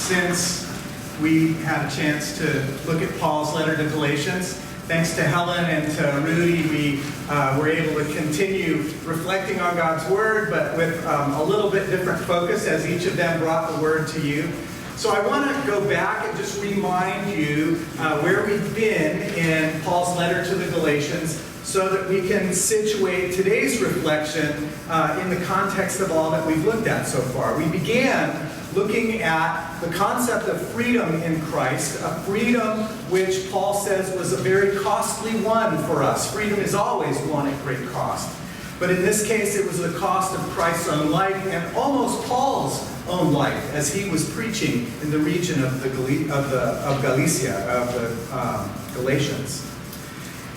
since we had a chance to look at Paul's letter to Galatians. Thanks to Helen and to Rudy, we were able to continue reflecting on God's Word, but with a little bit different focus as each of them brought the Word to you. So I want to go back and just remind you where we've been in Paul's letter to the Galatians so that we can situate today's reflection in the context of all that we've looked at so far. We began looking at the concept of freedom in Christ, a freedom which Paul says was a very costly one for us. Freedom is always one at great cost. But in this case, it was the cost of Christ's own life and almost Paul's own life as he was preaching in the region of Galatia, of the Galatians.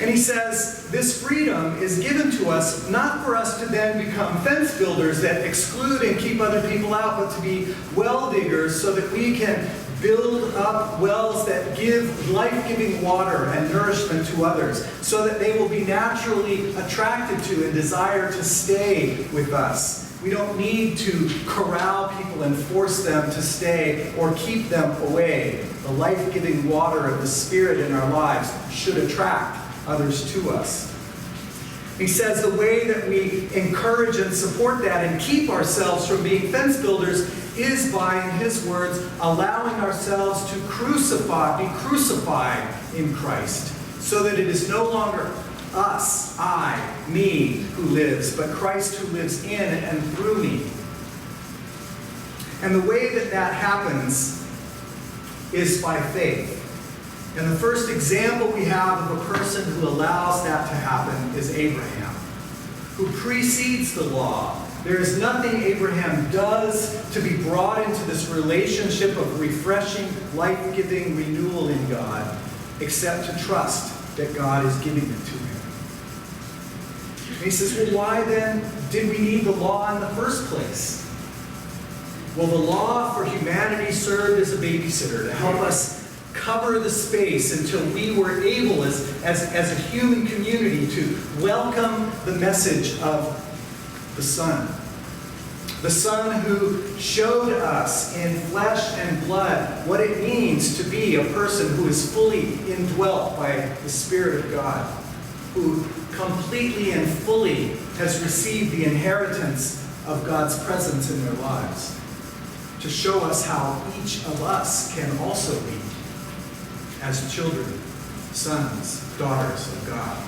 And he says, this freedom is given to us not for us to then become fence builders that exclude and keep other people out, but to be well diggers so that we can build up wells that give life-giving water and nourishment to others, so that they will be naturally attracted to and desire to stay with us. We don't need to corral people and force them to stay or keep them away. The life-giving water of the Spirit in our lives should attract others to us. He says the way that we encourage and support that and keep ourselves from being fence builders is by, in his words, allowing ourselves to be crucified in Christ, so that it is no longer us, I, me, who lives, but Christ who lives in and through me. And the way that that happens is by faith. And the first example we have of a person who allows that to happen is Abraham, who precedes the law. There is nothing Abraham does to be brought into this relationship of refreshing, life-giving renewal in God, except to trust that God is giving it to him. And he says, well, why then did we need the law in the first place? Well, the law for humanity served as a babysitter to help us cover the space until we were able as a human community to welcome the message of the Son. The Son who showed us in flesh and blood what it means to be a person who is fully indwelt by the Spirit of God, who completely and fully has received the inheritance of God's presence in their lives, to show us how each of us can also be as children, sons, daughters of God.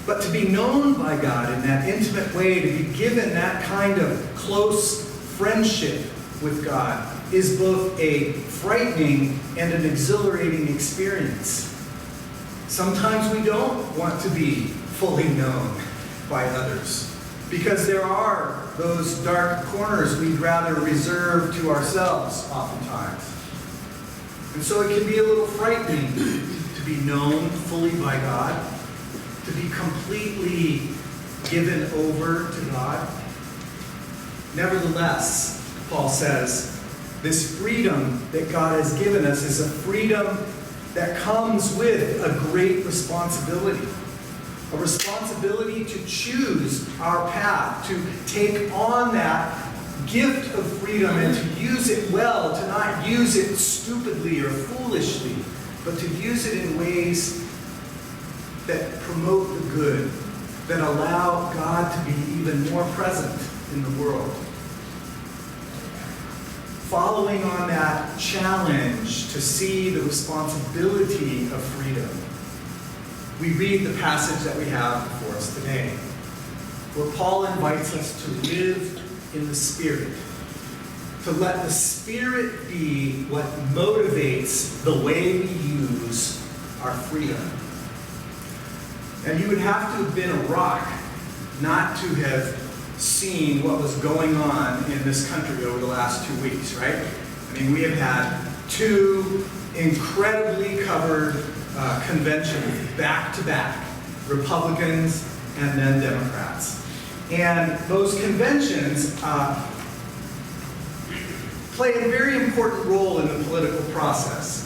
But to be known by God in that intimate way, to be given that kind of close friendship with God, is both a frightening and an exhilarating experience. Sometimes we don't want to be fully known by others, because there are those dark corners we'd rather reserve to ourselves oftentimes. And so it can be a little frightening to be known fully by God, to be completely given over to God. Nevertheless, Paul says, this freedom that God has given us is a freedom that comes with a great responsibility. A responsibility to choose our path, to take on that gift of freedom and to use it well, to not use it stupidly or foolishly, but to use it in ways that promote the good, that allow God to be even more present in the world. Following on that challenge to see the responsibility of freedom, we read the passage that we have before us today, where Paul invites us to live in the Spirit, to let the Spirit be what motivates the way we use our freedom. And you would have to have been a rock not to have seen what was going on in this country over the last 2 weeks, right? I mean, we have had 2 incredibly covered conventions back to back, Republicans and then Democrats. And those conventions play a very important role in the political process.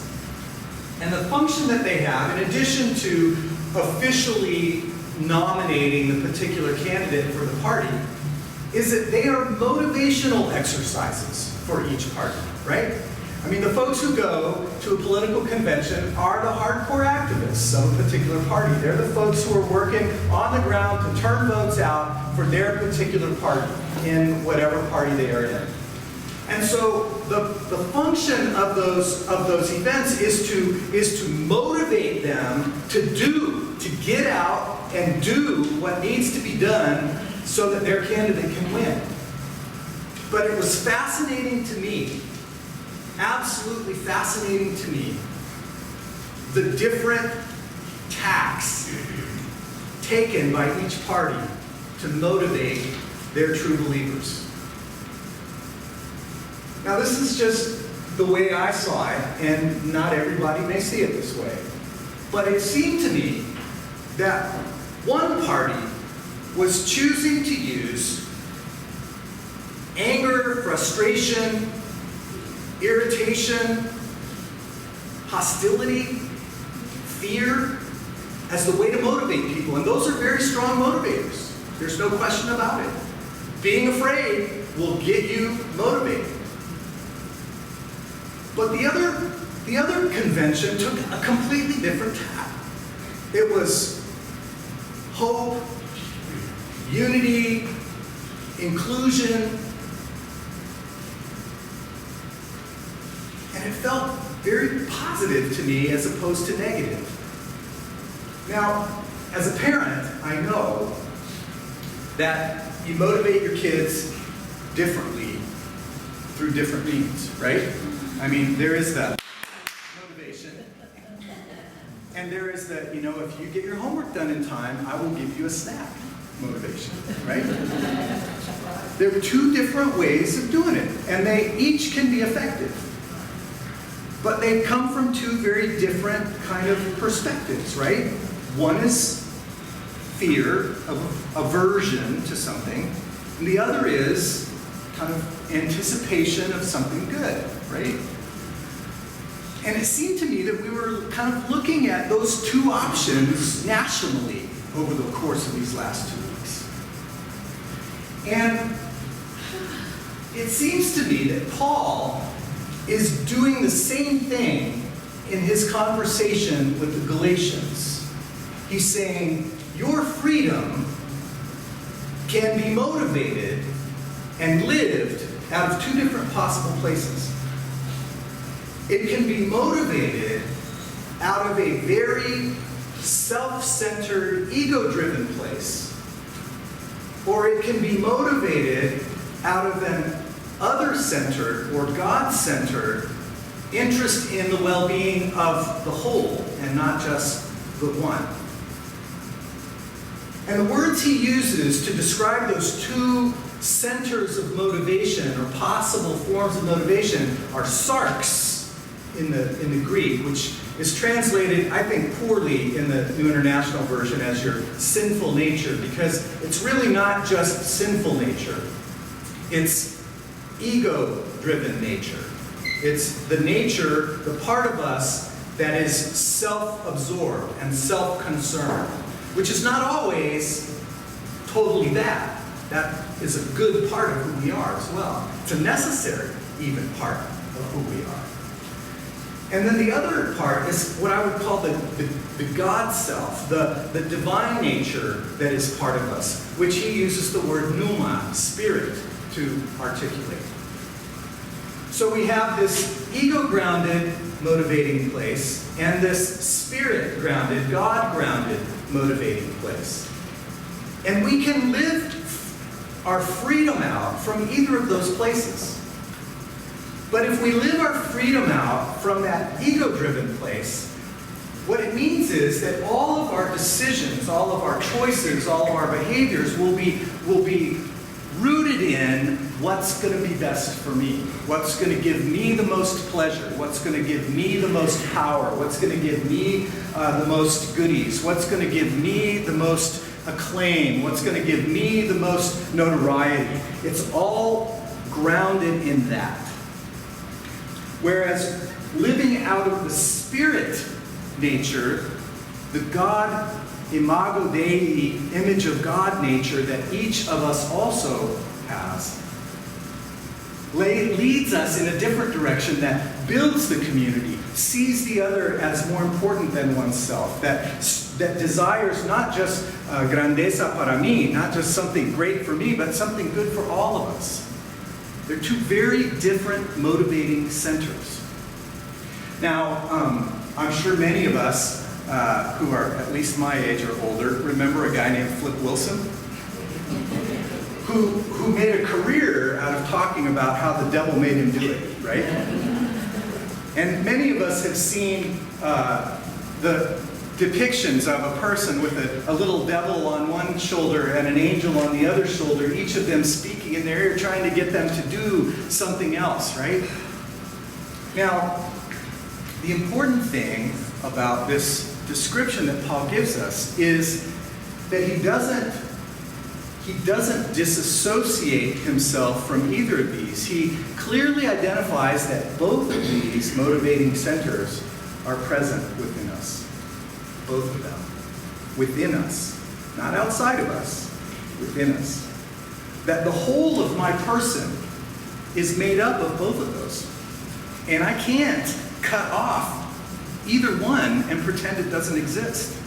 And the function that they have, in addition to officially nominating the particular candidate for the party, is that they are motivational exercises for each party, right? I mean, the folks who go to a political convention are the hardcore activists of a particular party. They're the folks who are working on the ground to turn votes out for their particular party in whatever party they are in. And so the function of those events is to motivate them to get out and do what needs to be done so that their candidate can win. But it was fascinating to me, absolutely fascinating to me, the different tacks taken by each party to motivate their true believers. Now, this is just the way I saw it, and not everybody may see it this way. But it seemed to me that one party was choosing to use anger, frustration, irritation, hostility, fear as the way to motivate people. And those are very strong motivators. There's no question about it. Being afraid will get you motivated. But the other convention took a completely different tack. It was hope, unity, inclusion, and it felt very positive to me as opposed to negative. Now, as a parent, I know that you motivate your kids differently through different means, right? I mean, there is the motivation, and there is the, if you get your homework done in time, I will give you a snack motivation, right? There are two different ways of doing it, and they each can be effective. But they come from two very different kind of perspectives, right? One is fear, aversion to something, and the other is kind of anticipation of something good, right? And it seemed to me that we were kind of looking at those two options nationally over the course of these last 2 weeks. And it seems to me that Paul is doing the same thing in his conversation with the Galatians. He's saying, your freedom can be motivated and lived out of two different possible places. It can be motivated out of a very self-centered, ego-driven place, or it can be motivated out of an other-centered or God-centered interest in the well-being of the whole and not just the one. And the words he uses to describe those two centers of motivation or possible forms of motivation are sarx in the Greek, which is translated, I think, poorly in the New International Version as your sinful nature, because it's really not just sinful nature. It's ego-driven nature. It's the nature, the part of us that is self-absorbed and self-concerned, which is not always totally bad. That is a good part of who we are as well. It's a necessary, even, part of who we are. And then the other part is what I would call the God self, the divine nature that is part of us, which he uses the word pneuma, spirit, to articulate. So we have this ego-grounded motivating place and this spirit-grounded, God-grounded motivating place. And we can live our freedom out from either of those places. But if we live our freedom out from that ego-driven place, what it means is that all of our decisions, all of our choices, all of our behaviors will be rooted in what's going to be best for me, what's going to give me the most pleasure, what's going to give me the most power, what's going to give me the most goodies, what's going to give me the most acclaim, what's going to give me the most notoriety. It's all grounded in that. Whereas living out of the spirit nature, the God, imago Dei, image of God nature that each of us also has leads us in a different direction that builds the community, sees the other as more important than oneself, that desires not just grandeza para mí, not just something great for me, but something good for all of us. They're two very different motivating centers. Now, I'm sure many of us who are at least my age or older remember a guy named Flip Wilson, who made a career out of talking about how the devil made him do it, right? And many of us have seen the depictions of a person with a little devil on one shoulder and an angel on the other shoulder, each of them speaking in their ear, trying to get them to do something else, right? Now, the important thing about this description that Paul gives us is that he doesn't disassociate himself from either of these. He clearly identifies that both of these motivating centers are present within us. Both of them. Within us. Not outside of us. Within us. That the whole of my person is made up of both of those. And I can't cut off either one and pretend it doesn't exist.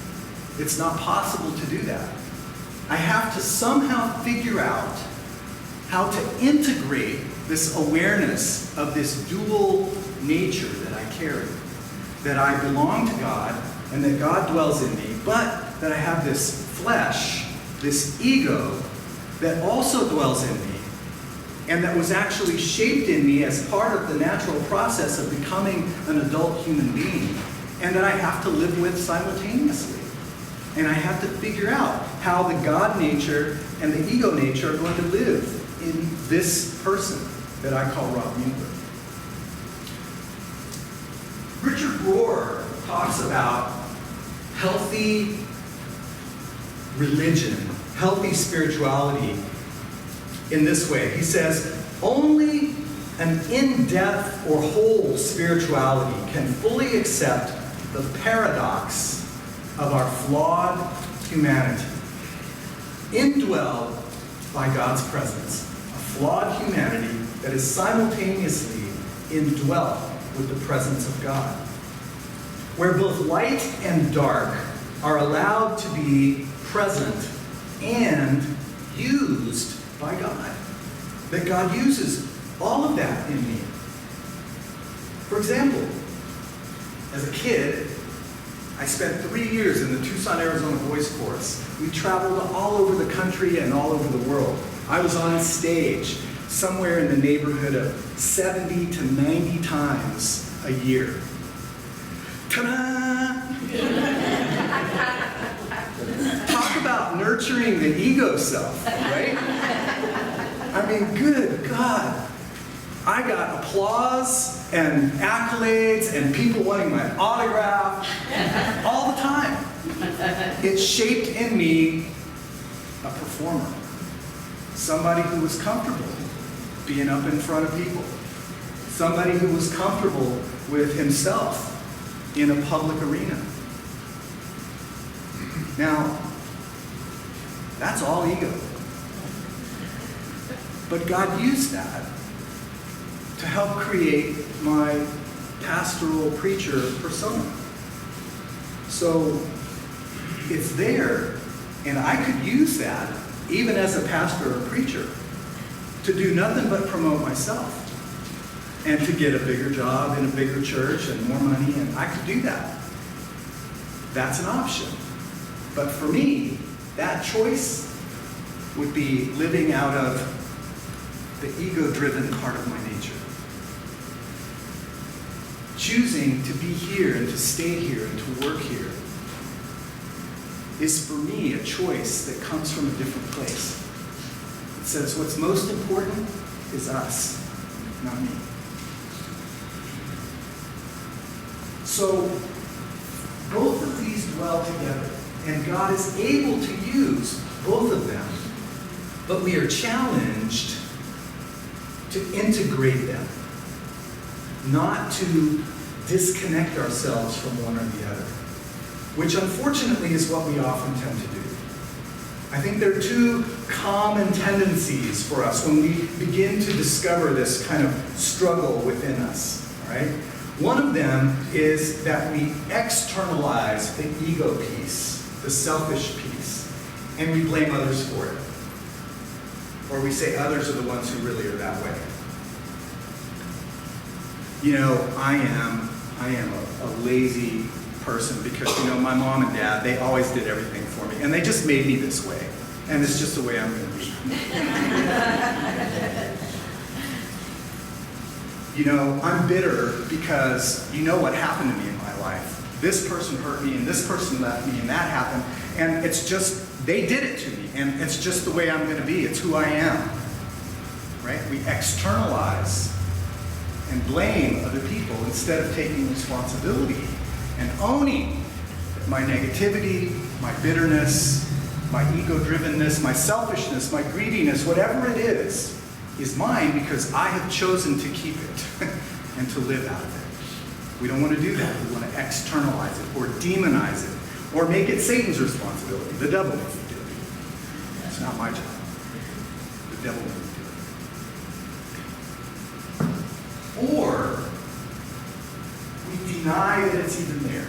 It's not possible to do that. I have to somehow figure out how to integrate this awareness of this dual nature that I carry. That I belong to God and that God dwells in me, but that I have this flesh, this ego, that also dwells in me, and that was actually shaped in me as part of the natural process of becoming an adult human being, and that I have to live with simultaneously. And I have to figure out how the God nature and the ego nature are going to live in this person that I call Rob Mueller. Richard Rohr talks about healthy religion, healthy spirituality in this way. He says, only an in-depth or whole spirituality can fully accept the paradox of our flawed humanity, indwelled by God's presence. A flawed humanity that is simultaneously indwelt with the presence of God, where both light and dark are allowed to be present and used by God. That God uses all of that in me. For example, as a kid, I spent 3 years in the Tucson, Arizona Voice Chorus. We traveled all over the country and all over the world. I was on stage somewhere in the neighborhood of 70 to 90 times a year. Ta-da! Talk about nurturing the ego self, right? I mean, good God. I got applause and accolades and people wanting my autograph all the time. It shaped in me a performer. Somebody who was comfortable being up in front of people. Somebody who was comfortable with himself in a public arena. Now, that's all ego. But God used that to help create my pastoral preacher persona. So it's there, and I could use that, even as a pastor or preacher, to do nothing but promote myself and to get a bigger job in a bigger church and more money, and I could do that. That's an option. But for me, that choice would be living out of the ego-driven part of my nature. Choosing to be here and to stay here and to work here is for me a choice that comes from a different place. It says what's most important is us, not me. So both of these dwell together, and God is able to use both of them, but we are challenged to integrate them, not to disconnect ourselves from one or the other, which unfortunately is what we often tend to do. I think there are two common tendencies for us when we begin to discover this kind of struggle within us, all right? One of them is that we externalize the ego piece, the selfish piece, and we blame others for it. Or we say others are the ones who really are that way. You know, I am a lazy person because, you know, my mom and dad, they always did everything for me. And they just made me this way. And it's just the way I'm going to be. You know, I'm bitter because you know what happened to me in my life. This person hurt me, and this person left me, and that happened. And it's just, they did it to me. And it's just the way I'm going to be. It's who I am. Right? We externalize and blame other people instead of taking responsibility and owning my negativity, my bitterness, my ego-drivenness, my selfishness, my greediness, whatever it is mine because I have chosen to keep it and to live out of it. We don't want to do that. We want to externalize it or demonize it or make it Satan's responsibility. The devil needs to do it. It's not my job. The devil needs to do it. Or we deny that it's even there.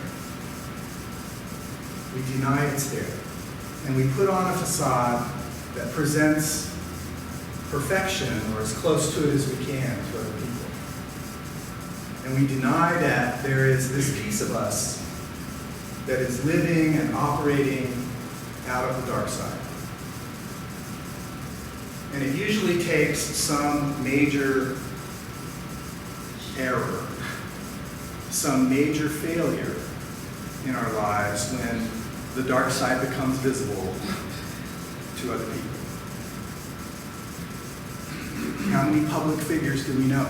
We deny it's there. And we put on a facade that presents perfection or as close to it as we can to other people. And we deny that there is this piece of us that is living and operating out of the dark side. And it usually takes some major error, some major failure in our lives when the dark side becomes visible to other people. How many public figures do we know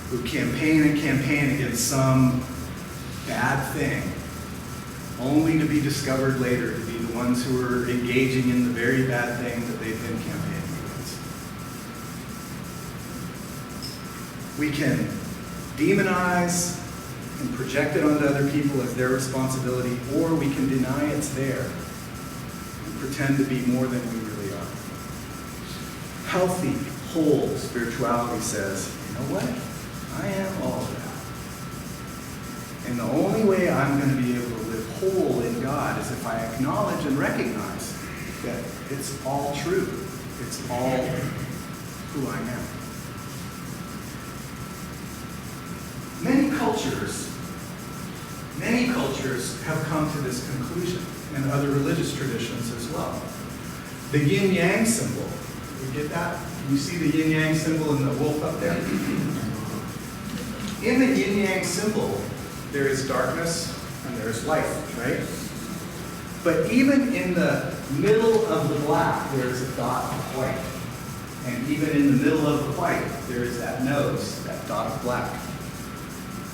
who campaign and campaign against some bad thing, only to be discovered later to be the ones who are engaging in the very bad thing that they've been campaigning against? We can demonize and project it onto other people as their responsibility, or we can deny it's there and pretend to be more than we really are. Healthy, whole spirituality says, you know what? I am all of that. And the only way I'm going to be able to live whole in God is if I acknowledge and recognize that it's all true. It's all who I am. Many cultures have come to this conclusion, and other religious traditions as well. The yin-yang symbol, you get that? Can you see the yin-yang symbol in the wolf up there? In the yin-yang symbol, there is darkness and there is light, right? But even in the middle of the black, there is a dot of white. And even in the middle of the white, there is that nose, that dot of black.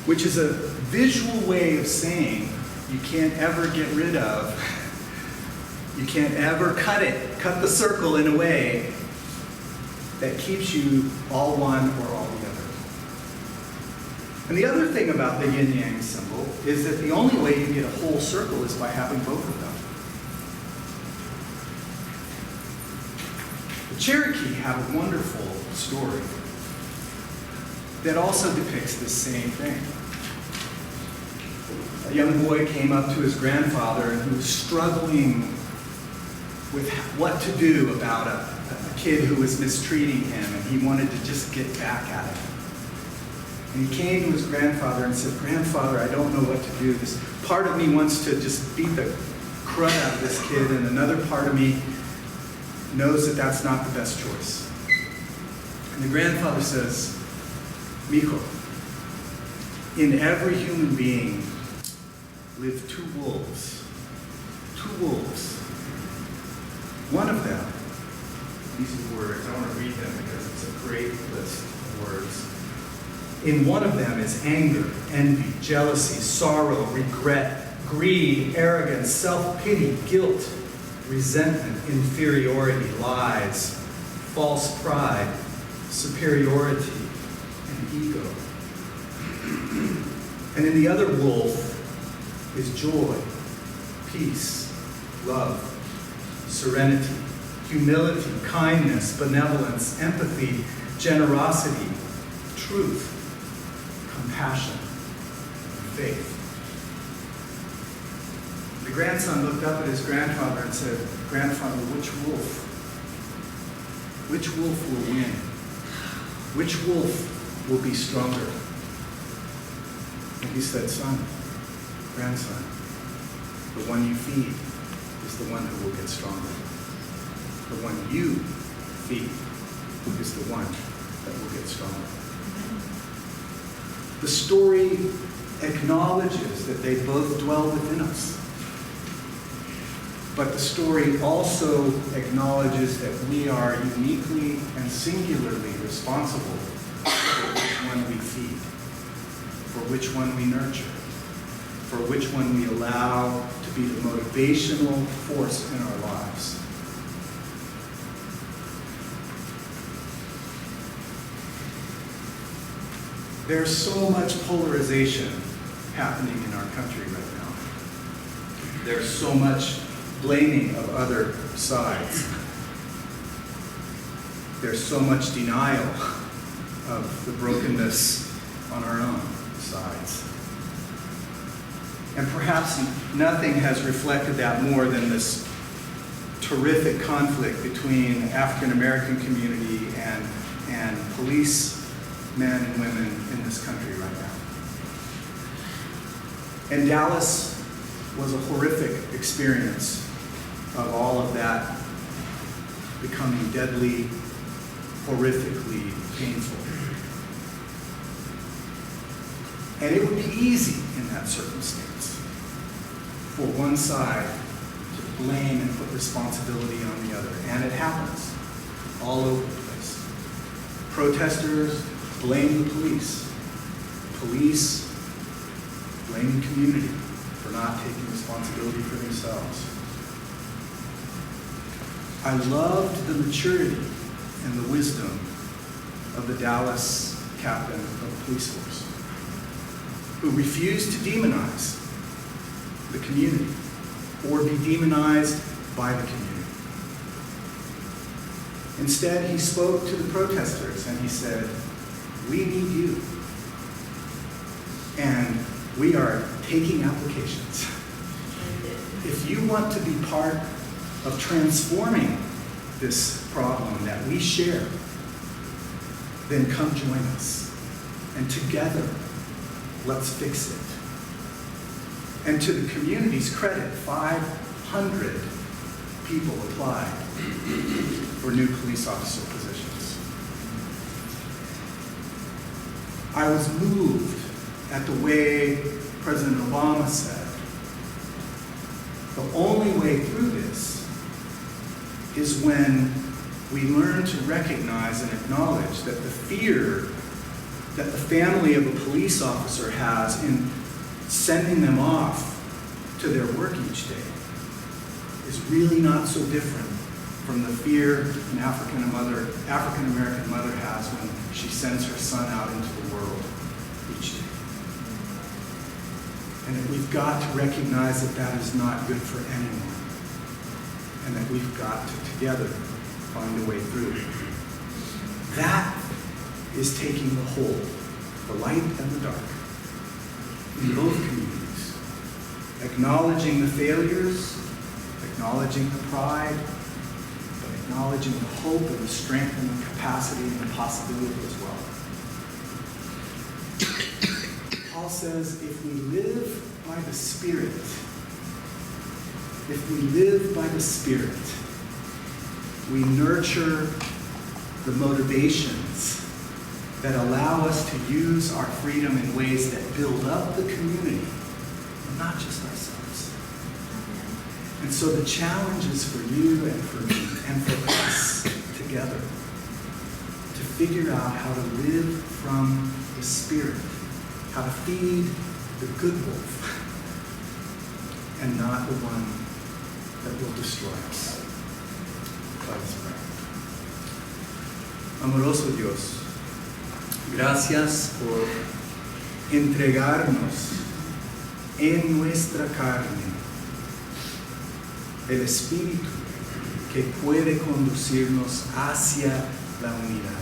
Which is a visual way of saying you can't ever get rid of, you can't ever cut the circle in a way that keeps you all one or all the other. And the other thing about the yin-yang symbol is that the only way you get a whole circle is by having both of them. The Cherokee have a wonderful story that also depicts the same thing. A young boy came up to his grandfather and he was struggling with what to do about a kid who was mistreating him, and he wanted to just get back at him. And he came to his grandfather and said, "Grandfather, I don't know what to do. This part of me wants to just beat the crud out of this kid, and another part of me knows that that's not the best choice." And the grandfather says, "Mijo, in every human being live two wolves. Two wolves. One of them," these are the words, I want to read them because it's a great list of words. "In one of them is anger, envy, jealousy, sorrow, regret, greed, arrogance, self-pity, guilt, resentment, inferiority, lies, false pride, superiority, and ego. And in the other wolf is joy, peace, love, serenity, humility, kindness, benevolence, empathy, generosity, truth, compassion, and faith. The grandson looked up at his grandfather and said, "Grandfather, which wolf? Which wolf will win? Which wolf will be stronger?" And he said, "Son, grandson, the one you feed is the one who will get stronger. The one you feed is the one that will get stronger." The story acknowledges that they both dwell within us. But the story also acknowledges that we are uniquely and singularly responsible for which one we feed, for which one we nurture, for which one we allow to be the motivational force in our lives. There's so much polarization happening in our country right now. There's so much blaming of other sides. There's so much denial of the brokenness on our own sides. And perhaps nothing has reflected that more than this terrific conflict between the African American community and police men and women in this country right now. And Dallas was a horrific experience of all of that becoming deadly, horrifically painful. And it would be easy in that circumstance for one side to blame and put responsibility on the other. And it happens all over the place. Protesters blame the police. Police blame the community for not taking responsibility for themselves. I loved the maturity and the wisdom of the Dallas captain of the police force, who refused to demonize the community or be demonized by the community. Instead, he spoke to the protesters and he said, "We need you. And we are taking applications. If you want to be part of transforming this problem that we share, then come join us. And together, let's fix it." And to the community's credit, 500 people applied for new police officer positions. I was moved at the way President Obama said, the only way through this is when we learn to recognize and acknowledge that the fear that the family of a police officer has in sending them off to their work each day is really not so different from the fear an African American mother has when she sends her son out into the world each day. And that we've got to recognize that that is not good for anyone. And that we've got to together find a way through. That is taking the whole, the light and the dark, in both communities. Acknowledging the failures, acknowledging the pride, but acknowledging the hope and the strength and the capacity and the possibility as well. Paul says, if we live by the Spirit, we nurture the motivations that allow us to use our freedom in ways that build up the community, and not just ourselves. And so the challenge is for you and for me and for us together to figure out how to live from the Spirit, how to feed the good wolf and not the one that will destroy us. Let us pray. Amoroso Dios, gracias por entregarnos en nuestra carne el Espíritu que puede conducirnos hacia la unidad,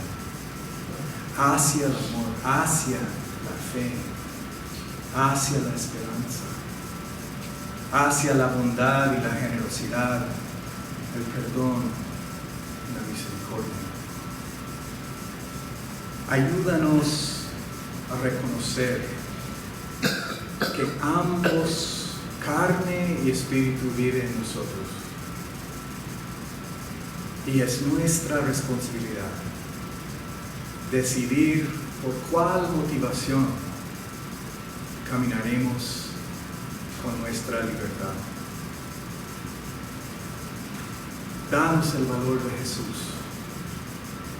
hacia el amor, hacia la fe, hacia la esperanza, hacia la bondad y la generosidad, el perdón y la misericordia. Ayúdanos a reconocer que ambos, carne y espíritu, viven en nosotros. Y es nuestra responsabilidad decidir por cuál motivación caminaremos con nuestra libertad. Danos el valor de Jesús.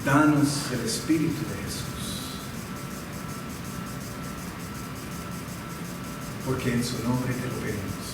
Danos el Espíritu de Jesús. Porque en su nombre te lo pedimos.